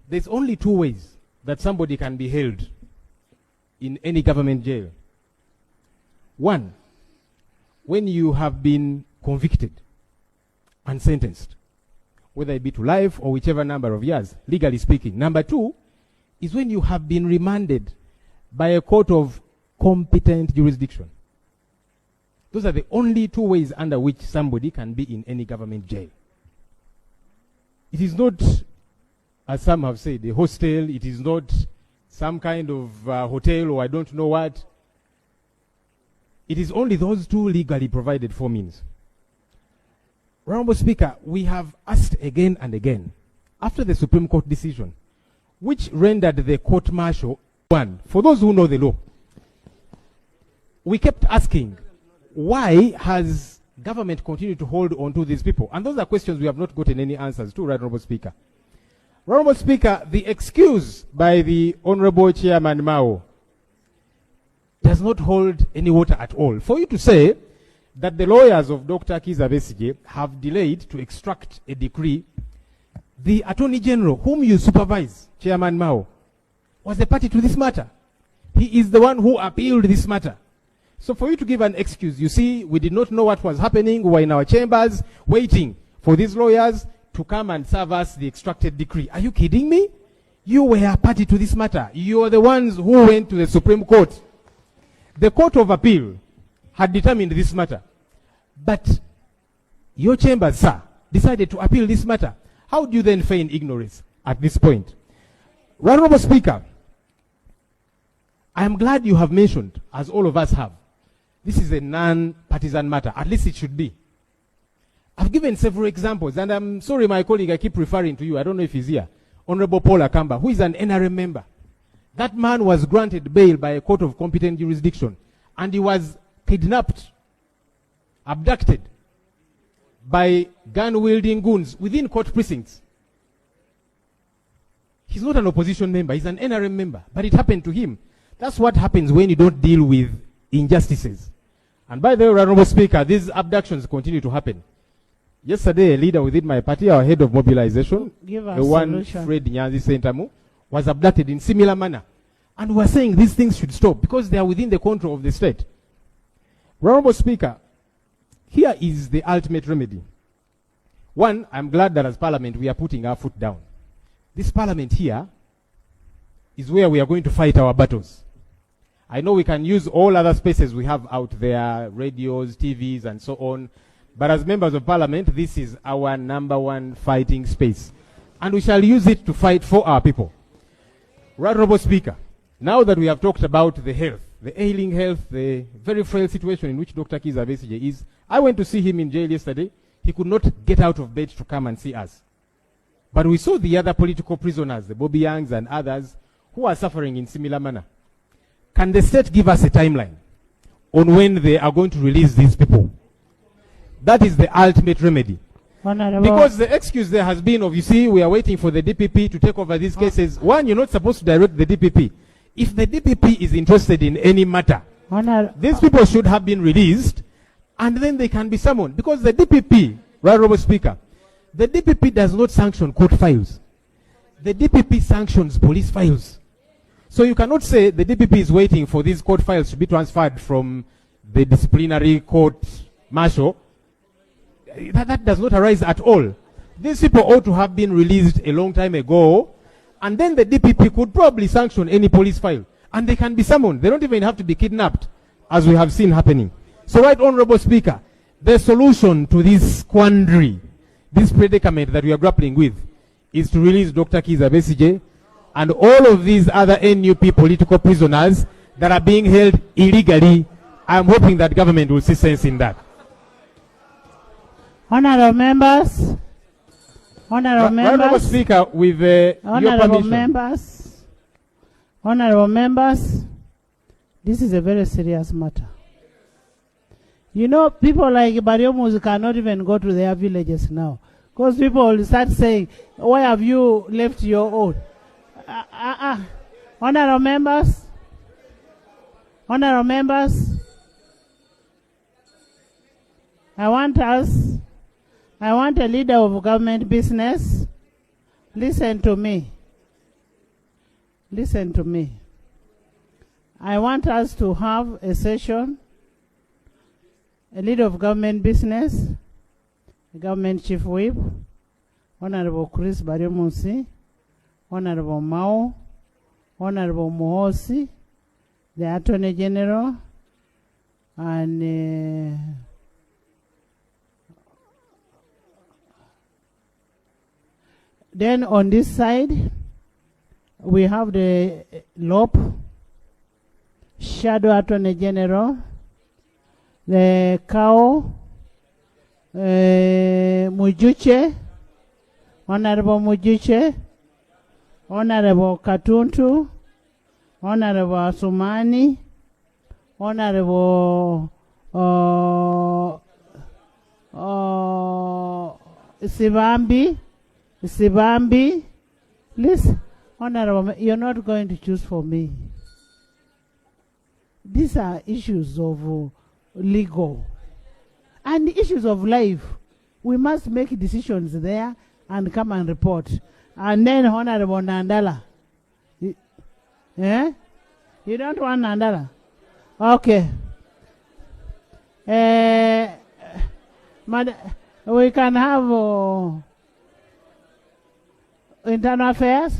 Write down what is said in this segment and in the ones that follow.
there's only two ways that somebody can be held in any government jail. One, when you have been convicted and sentenced, whether it be to life or whichever number of years, legally speaking. Number two is when you have been remanded by a court of competent jurisdiction. Those are the only two ways under which somebody can be in any government jail. It is not, as some have said, a hostel. It is not some kind of hotel or I don't know what. It is only those two legally provided for means. Honorable Speaker, we have asked again and again, after the Supreme Court decision, which rendered the court-martial one, for those who know the law, we kept asking, why has government continued to hold on to these people? And those are questions we have not gotten any answers to, right, Honorable Speaker. Honorable Speaker, the excuse by the Honorable Chairman Mao does not hold any water at all. For you to say that the lawyers of Dr. Kizza Besigye have delayed to extract a decree, the Attorney General, whom you supervise, Chairman Mao, was a party to this matter. He is the one who appealed this matter. So for you to give an excuse, you see, we did not know what was happening. We were in our chambers waiting for these lawyers to come and serve us the extracted decree. Are you kidding me? You were a party to this matter. You are the ones who went to the Supreme Court. The Court of Appeal had determined this matter. But your chambers, sir, decided to appeal this matter. How do you then feign ignorance at this point? Honorable Speaker, I am glad you have mentioned, as all of us have, this is a non-partisan matter. At least it should be. I've given several examples, and I'm sorry, my colleague, I keep referring to you. I don't know if he's here. Honorable Paul Akamba, who is an NRM member. That man was granted bail by a court of competent jurisdiction, and he was kidnapped, abducted by gun-wielding goons within court precincts. He's not an opposition member, he's an NRM member, but it happened to him. That's what happens when you don't deal with injustices. And by the way, Honorable Speaker, these abductions continue to happen. Yesterday, a leader within my party, our head of mobilization, the one Fred Nyanzi Sentamu, was abducted in similar manner. And we're saying these things should stop because they are within the control of the state. Honorable Speaker, here is the ultimate remedy. One, I'm glad that as Parliament we are putting our foot down. This Parliament here is where we are going to fight our battles. I know we can use all other spaces we have out there, radios, TVs, and so on. But as members of Parliament, this is our number one fighting space. And we shall use it to fight for our people. Honorable Speaker, now that we have talked about the health, the ailing health, the very frail situation in which Dr. Kizza Besigye is, I went to see him in jail yesterday. He could not get out of bed to come and see us. But we saw the other political prisoners, the Bobby Youngs and others, who are suffering in similar manner. Can the state give us a timeline on when they are going to release these people? That is the ultimate remedy. Because the excuse there has been of, you see, we are waiting for the DPP to take over these cases. One, you're not supposed to direct the DPP. If the DPP is interested in any matter, these people should have been released and then they can be summoned. Because the DPP, Honorable Speaker, the DPP does not sanction court files. The DPP sanctions police files. So you cannot say the DPP is waiting for these court files to be transferred from the disciplinary court martial. That does not arise at all. These people ought to have been released a long time ago, and then the DPP could probably sanction any police file, and they can be summoned. They don't even have to be kidnapped, as we have seen happening. So, right, Honorable Speaker, the solution to this quandary, this predicament that we are grappling with, is to release Dr. Kizza Besigye and all of these other NUP political prisoners that are being held illegally. I'm hoping that government will see sense in that. Honorable members, Honorable Speaker, with your permission. Honorable members, this is a very serious matter. You know, people like Bariomus cannot even go to their villages now, because people will start saying, why have you left your own? Honorable members, I want a leader of government business. Listen to me. listen to me. I want us to have a session, a leader of government business, the government chief whip, Honorable Chris Baryomunsi, Honorable Mao, Honorable Muhosi, the Attorney General, and then on this side, we have the LOP, Shadow Attorney General, the CAO, Mujuche, Honorable Mujuche, Honorable Katuntu, Honorable Asumani, Honorable Sibambi. Listen, Honorable, you're not going to choose for me. These are issues of legal and issues of life. We must make decisions there and come and report. And then Honorable Nandala. You don't want Nandala? Okay. We can have internal affairs.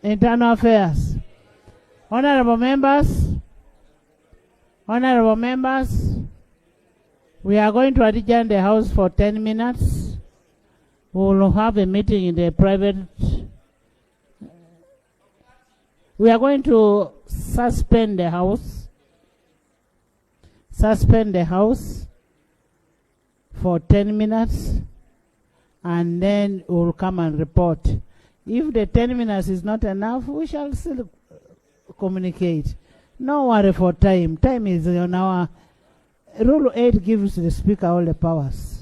Internal affairs. Honorable members, we are going to adjourn the house for 10 minutes. We will have a meeting in the private. We are going to suspend the house. Suspend the house for 10 minutes, and then we will come and report. If the 10 minutes is not enough, we shall still communicate. No worry for time. Time is on our... Rule 8 gives the speaker all the powers.